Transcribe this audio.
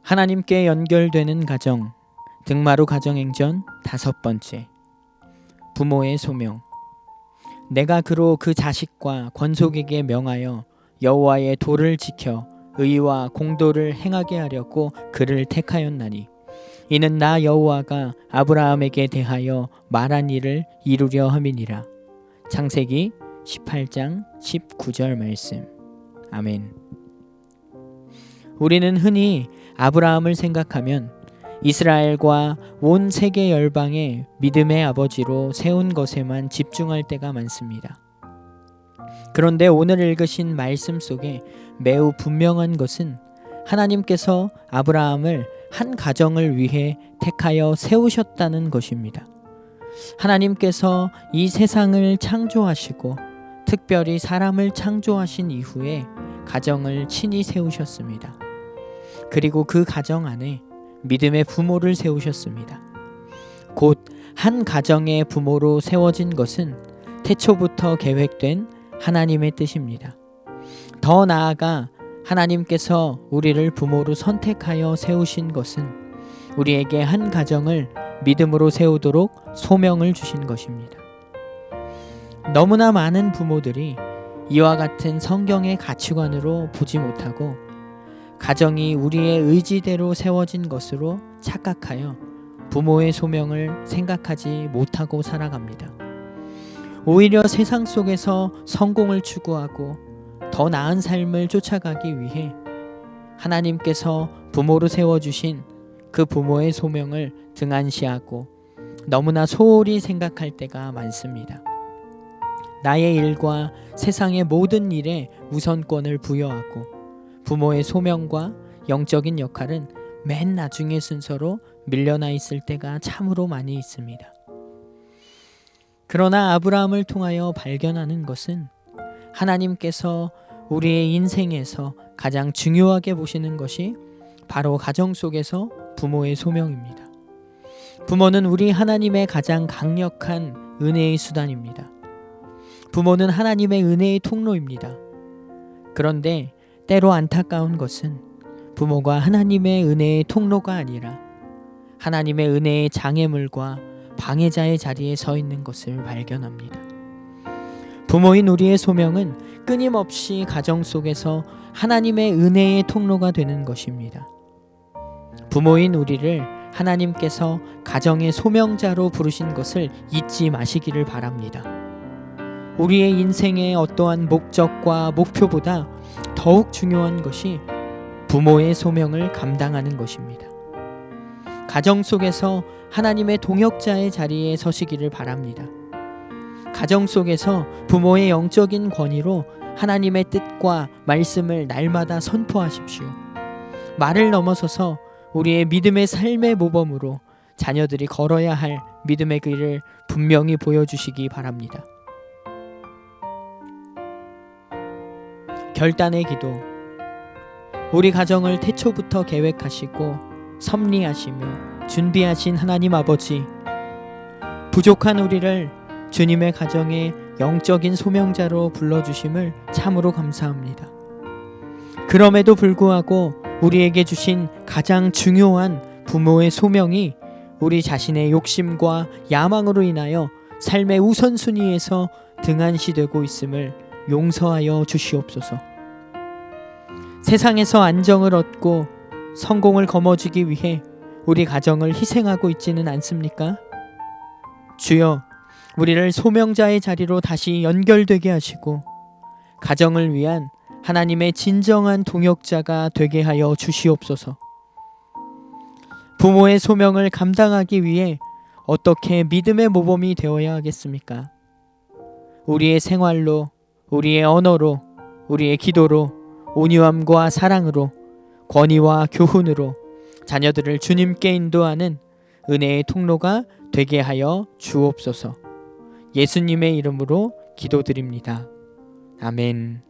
하나님께 연결되는 가정, 등마루 가정행전 5번째. 부모의 소명. 내가 그로 그 자식과 권속에게 명하여 여호와의 도를 지켜 의와 공도를 행하게 하려고 그를 택하였나니, 이는 나 여호와가 아브라함에게 대하여 말한 일을 이루려 함이니라. 창세기 18장 19절 말씀. 아멘. 우리는 흔히 아브라함을 생각하면 이스라엘과 온 세계 열방의 믿음의 아버지로 세운 것에만 집중할 때가 많습니다. 그런데 오늘 읽으신 말씀 속에 매우 분명한 것은 하나님께서 아브라함을 한 가정을 위해 택하여 세우셨다는 것입니다. 하나님께서 이 세상을 창조하시고 특별히 사람을 창조하신 이후에 가정을 친히 세우셨습니다. 그리고 그 가정 안에 믿음의 부모를 세우셨습니다. 곧 한 가정의 부모로 세워진 것은 태초부터 계획된 하나님의 뜻입니다. 더 나아가 하나님께서 우리를 부모로 선택하여 세우신 것은 우리에게 한 가정을 믿음으로 세우도록 소명을 주신 것입니다. 너무나 많은 부모들이 이와 같은 성경의 가치관으로 보지 못하고 가정이 우리의 의지대로 세워진 것으로 착각하여 부모의 소명을 생각하지 못하고 살아갑니다. 오히려 세상 속에서 성공을 추구하고 더 나은 삶을 쫓아가기 위해 하나님께서 부모로 세워주신 그 부모의 소명을 등한시하고 너무나 소홀히 생각할 때가 많습니다. 나의 일과 세상의 모든 일에 우선권을 부여하고 부모의 소명과 영적인 역할은 맨 나중의 순서로 밀려나 있을 때가 참으로 많이 있습니다. 그러나 아브라함을 통하여 발견하는 것은 하나님께서 우리의 인생에서 가장 중요하게 보시는 것이 바로 가정 속에서 부모의 소명입니다. 부모는 우리 하나님의 가장 강력한 은혜의 수단입니다. 부모는 하나님의 은혜의 통로입니다. 그런데 때로 안타까운 것은 부모가 하나님의 은혜의 통로가 아니라 하나님의 은혜의 장애물과 방해자의 자리에 서 있는 것을 발견합니다. 부모인 우리의 소명은 끊임없이 가정 속에서 하나님의 은혜의 통로가 되는 것입니다. 부모인 우리를 하나님께서 가정의 소명자로 부르신 것을 잊지 마시기를 바랍니다. 우리의 인생의 어떠한 목적과 목표보다 더욱 중요한 것이 부모의 소명을 감당하는 것입니다. 가정 속에서 하나님의 동역자의 자리에 서시기를 바랍니다. 가정 속에서 부모의 영적인 권위로 하나님의 뜻과 말씀을 날마다 선포하십시오. 말을 넘어서서 우리의 믿음의 삶의 모범으로 자녀들이 걸어야 할 믿음의 길을 분명히 보여주시기 바랍니다. 결단의 기도. 우리 가정을 태초부터 계획하시고 섭리하시며 준비하신 하나님 아버지, 부족한 우리를 주님의 가정의 영적인 소명자로 불러주심을 참으로 감사합니다. 그럼에도 불구하고 우리에게 주신 가장 중요한 부모의 소명이 우리 자신의 욕심과 야망으로 인하여 삶의 우선순위에서 등한시되고 있음을 용서하여 주시옵소서. 세상에서 안정을 얻고 성공을 거머쥐기 위해 우리 가정을 희생하고 있지는 않습니까? 주여, 우리를 소명자의 자리로 다시 연결되게 하시고 가정을 위한 하나님의 진정한 동역자가 되게 하여 주시옵소서. 부모의 소명을 감당하기 위해 어떻게 믿음의 모범이 되어야 하겠습니까? 우리의 생활로, 우리의 언어로, 우리의 기도로, 온유함과 사랑으로, 권위와 교훈으로 자녀들을 주님께 인도하는 은혜의 통로가 되게 하여 주옵소서. 예수님의 이름으로 기도드립니다. 아멘.